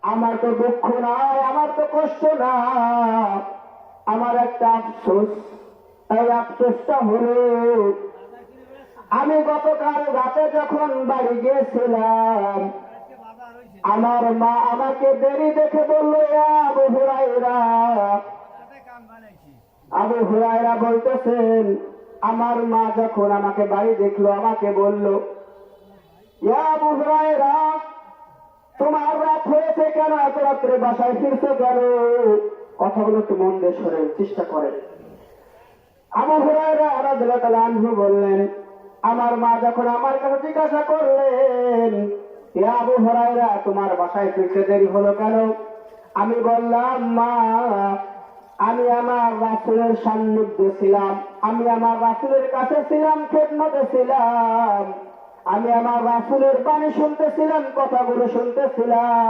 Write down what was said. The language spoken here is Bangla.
আমার তো দুঃখ নাই, আমার তো কষ্ট না, আমার একটা আফসোস। এই আফসোসটা হলো আমি গতকাল রাতে যখন বাড়ি গিয়েছিলাম, আমার মা আমাকে দেরি দেখে বললো, আবু হুরায়রা, আবু হুরায়রা বলতেছেন, আমার মা যখন আমাকে বাড়ি দেখলো আমাকে বলল, আবু হুরায়রা, তোমার রাত হয়েছে কেন, এত রাত্রে বাসায় ফিরছো কেন? কথাগুলো একটু মন দিয়ে শোনেন, চেষ্টা করেন। আবু হুরায়রা রাদিয়াল্লাহু তাআলা আনহু বললেন, আমার মা যখন আমার কাছে জিজ্ঞাসা করলেন, ইয়া আবু হুরায়রা, তোমার বাসায় ফিরতে দেরি হলো কেন? আমি বললাম, মা, আমি আমার রাসূলের সান্নিধ্যে ছিলাম, আমি আমার রাসূলের কাছে ছিলাম, খেদমতে ছিলাম, আমি আমার রাসূলের বাণী শুনতেছিলাম, কথাগুলো শুনতেছিলাম।